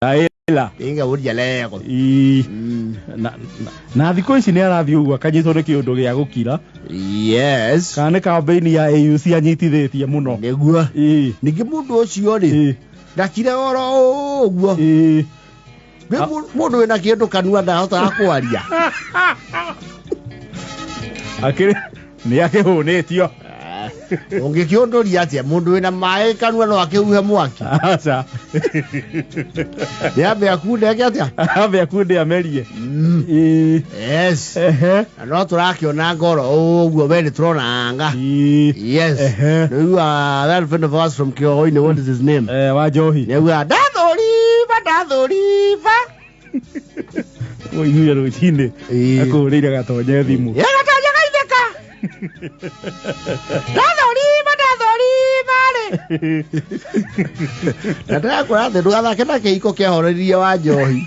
Aila inga uria lego na thiko ici ni arathi ugu akanyitwo ni kiundu gia gukira. Yes, kana campaign ya AUC anyitithitie muno niguo ningi mundu ucio ri ndakire oro uguo mundu wina kindu kanua ndahota kwaria akiri ni akihunitio ungikiondoria atia mundu wina mai kanua no akiuhe mwaki acha yabe akude atia abe akude amerie yes no turakiona ngoro uguo we turona anga yes you are that friend of us from Kiohoini. What is his name? Wa Johi. You are Dadoriva oi huyo ruchinde akurira gatonye thimu gatonya gaitheka Dadoriva ndakora ndu gathake na keiko kia hororia wa Johi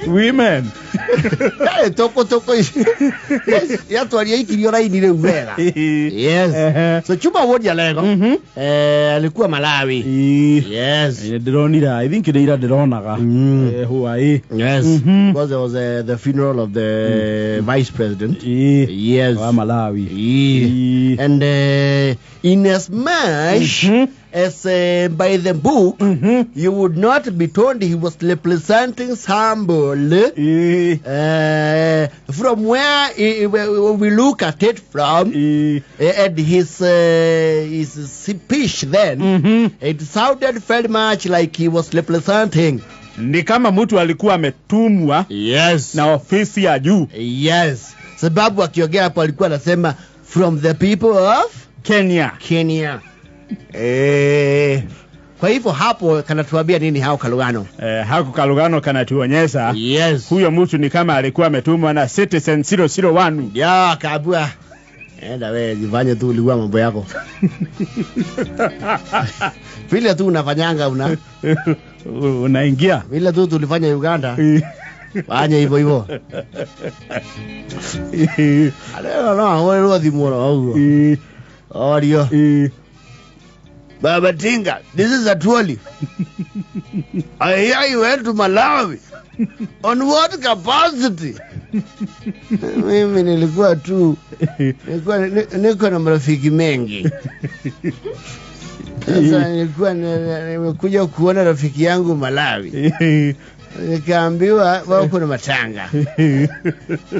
women toko ya twaria ikirio raini reu wega. Yes, so chuma wodia lego alikuwa Malawi. Yes, ndironira I think ira ndironaga Hawaii. Yes, because there was the funeral of the vice president. Yes, wa Malawi. And in as much as by the book you would not be told he was representing somebody from where we look at it from and his speech then it sounded very much like he was representing ni kama mtu alikuwa ametumwa na ofisi ya juu. Yes, sababu akiongea hapo alikuwa anasema from the people of Kenya. Kwa hivyo hapo kanatuambia nini hao Kalugano? Hako Kalugano kanatuonyesha huyo mtu ni kama alikuwa ametumwa na Citizen 001. Ya kabua. Enda wewe jifanye tu uliwa mambo yako. Vile tu unafanyanga unaingia. Vile tu tulifanya Uganda. Fanya hivyo. No, wewe rudi mwana au. Audio. Baba Tinga, this is a trolley. I hear you went to Malawi. On what capacity? Mimi nilikuwa tu niko na marafiki mengi. Sasa nilikuwa nimekuja kuona rafiki yangu Malawi. Nikaambiwa wako na matanga.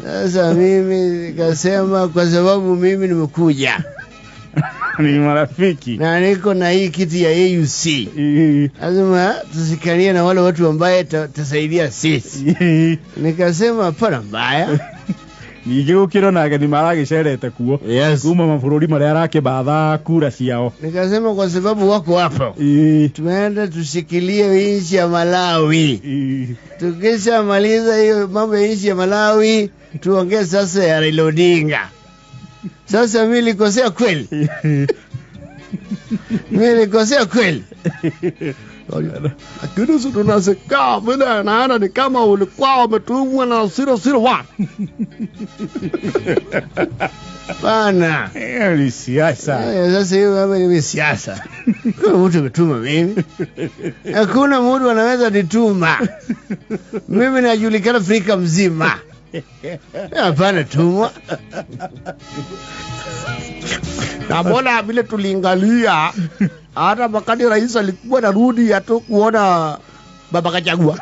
Sasa mimi nikasema kwa sababu mimi nimekuja ni marafiki na niko na hii kiti ya AUC lazima tusikanie na wale watu ambaye tasaidia sisi. Nikasema hapana mbaya nigirukiro naga ni marage sherete kuo kuma mabũrũri maria arake batha kura ciao. Nikasema kwa sababu wako hapo tumeenda tushikilie nchi ya Malawi. Tukisha maliza hiyo mambo ya nchi ya Malawi tuongee sasa ya Raila Odinga. Sasa mimi nilikosea kweli? Lakini sisi tunasema mbona naona ni kama ulikuwa umetumwa na 001. Bana, ni siasa. Sasa hiyo hapa ni siasa. Kuna mtu ametuma mimi. Hakuna mtu anaweza nituma. Mimi najulikana Afrika mzima. Hapana tumwa. Na mbona vile tuliangalia hata wakati rais alikuwa narudi hata kuona baba Kachagua.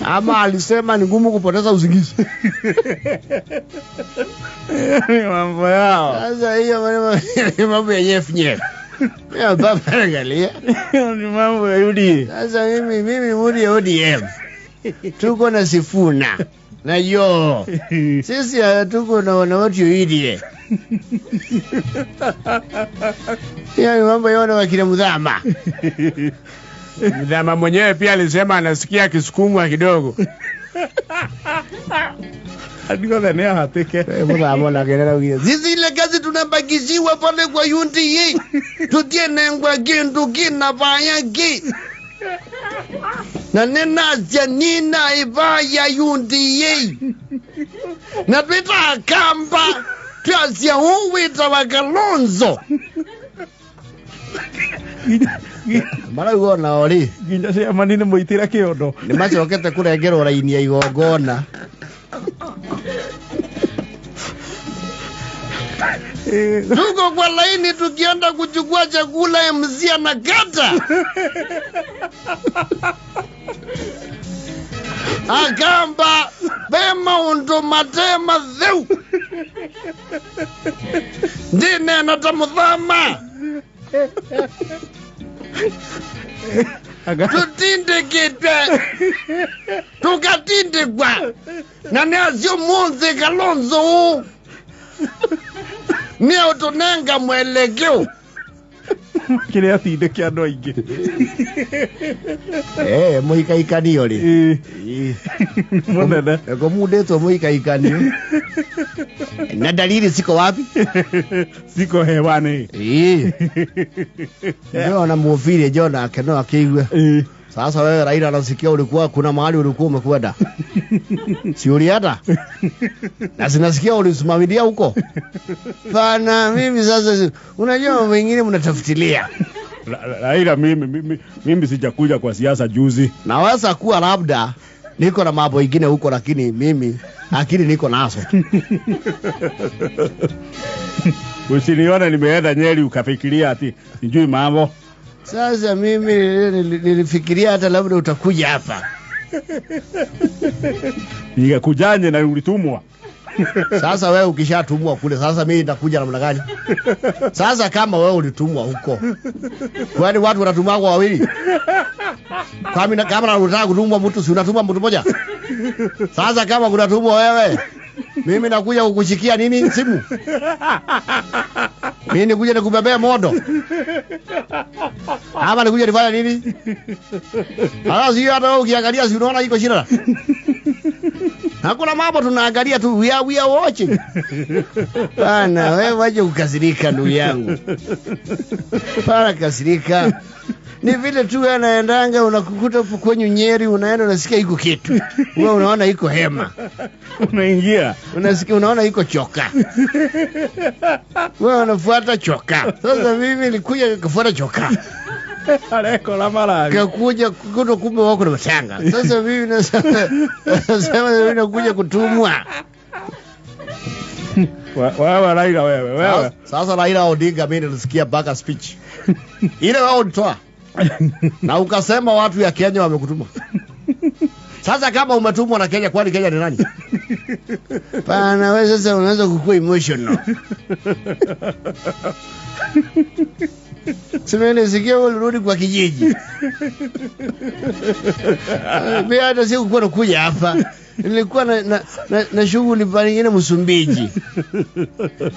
Ama alisema ni ngumu kupoteza usingizi. Mambo yao. Sasa hiyo mambo ya nyef. Ya baba angalia. Ni mambo ya UDA. Sasa mimi muri ya ODM. Tuko na Sifuna na yo sisi tuko na watu UDA. Ya mambo yao wakina Mudhama. Mudhama mwenyewe pia alisema anasikia kisukumwa kidogo. Adiko dhani hatike. Mudhama na kelele wengine. Sisi ile kazi tunabakiziwa pale kwa UDA. Tutiene ngwa kindu kinafanya ki. Na nena janina ibaya UDA. Na pita kamba tuazia uwita wa Kalonzo. Mara uona ori. Ginya cia manine muitira kiondo. Ni macokete kurengerwo raini ya igongona. Tuko kwa laini tukienda kuchukua chakula MC anakata. Akamba bema undu matema dheu. Ndine natamuthama. Tutindikite. Tukatindikwa. Na neazio munzi Kalonzo. Ni utunenga mwelekeo. Kile atinde kia ndo ingi. Muhika ikanio ri. Munene. Eko mudeto muhika ikanio. Na dalili siko wapi? Siko hewani. Jona mufire Jona akeno akigwe. Sasa wewe Raila nasikia ulikuwa kuna mahali ulikuwa umekwenda. Si ulienda? Na sinasikia ulisimamilia huko. Pana mimi sasa unajua mambo mengine mnatafutilia. Raila mimi sijakuja kwa siasa juzi. Naweza kuwa labda niko na mambo mengine huko lakini mimi akili niko nazo. Usiniona nimeenda Nyeri ukafikiria ati sijui mambo. Sasa mimi nilifikiria hata labda utakuja hapa. Nikakujanye na ulitumwa. Sasa wewe ukishatumwa kule sasa mimi nitakuja namna gani? Sasa kama wewe ulitumwa huko. Kwani watu wanatumwa kwa wawili? Kama unataka kutumwa mtu si unatumwa mtu mmoja? Sasa kama unatumwa wewe mimi nakuja kukushikia nini simu? Mimi nikuja nikubebea modo. Ama nikuja nifanya nini? Halafu hiyo hata ukiangalia si unaona iko shida. Hakuna mambo tunaangalia tu we are watching. Bana wewe waje kukasirika ndugu yangu. Para kasirika. Ni vile tu anaendanga unakukuta kwenye Nyeri unaenda unasikia iko kitu. Wewe unaona iko hema. Unaingia. Unasikia unaona iko choka. Wewe unafuata choka. Sasa mimi nilikuja kufuata choka. Aleko la mara. Kakuja kuto kumbe wako na mashanga. Sasa mimi nasema mimi nakuja kutumwa. Wewe Raila wewe. Sasa Raila Odinga mimi nilisikia baka speech. Ile wao ulitoa. Na ukasema watu ya Kenya wamekutuma. Sasa kama umetumwa na Kenya kwani Kenya ni nani? Pana wewe sasa unaanza kukua emotional. Semeni sikia ulirudi kwa kijiji. Mimi hata siku kwa kuja hapa. Nilikuwa na shughuli nyingine Msumbiji.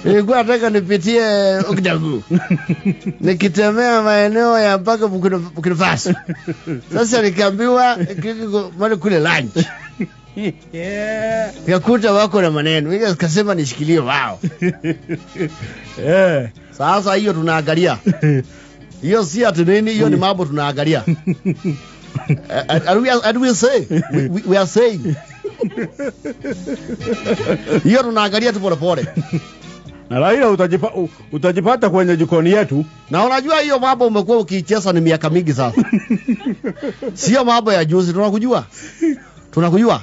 Nilikuwa nataka nipitie Ogdagu. Nikitembea maeneo ya mpaka Burkina Faso. Sasa nikaambiwa mali kule lunch. Nikakuta wako na maneno. Mimi nikasema nishikilie wao. Sasa hiyo tunaangalia. Hiyo si ati nini, hiyo ni mambo tunaangalia. And we say we are saying hiyo tunaangalia tu pole pole. Na Raila utajipata kwenye jikoni yetu. Na unajua hiyo mambo umekuwa ukicheza ni miaka mingi sasa. Sio mambo ya juzi, tunakujua. Tunakujua.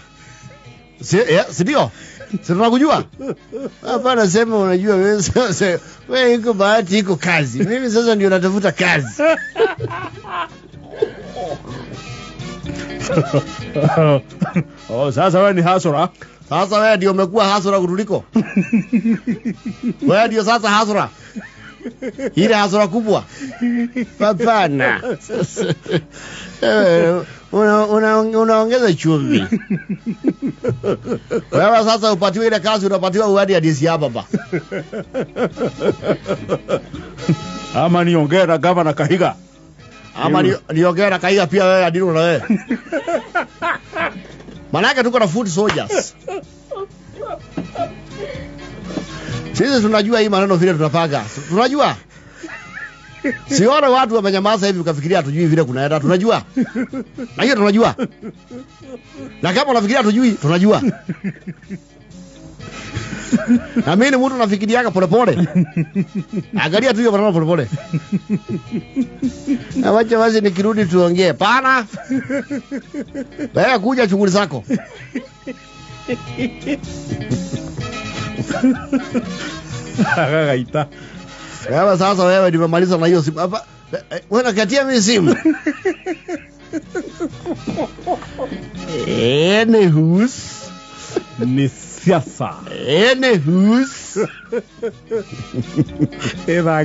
Si ndio? Si tunakujua. Hapana sema unajua wewe sasa wewe iko bahati iko kazi. Mimi sasa ndio natafuta kazi. Sasa wewe ni hasura. Sasa wewe ndio umekuwa hasura kutuliko. Wewe ndio sasa hasura. Ile hasura kubwa. Hapana. Unaongeza chumvi. Wewe sasa upatiwe ile kazi unapatiwa uadi hadisi hapa baba. Ama niongee na gavana Kahiga. Ama niongee na Kahiga pia wewe adili na wewe. Manake tuko na food soldiers. Sisi tunajua hii maneno vile tunapanga. Tunajua. Siona watu wamenyamaza hivi ukafikiria hatujui vile kunaenda. Tunajua. Na hiyo tunajua. Na kama unafikiria hatujui, tunajua. Na mimi ni mtu nafikiriaga polepole. Angalia tu hiyo barabara polepole. Na wacha basi nikirudi tuongee. Pana. Wewe kuja shughuli zako. Gaita. Wewe sasa wewe nimemaliza na hiyo simu. Hapa wewe nakatia mimi simu. Anywho's ni siasa. Anywho's. Eva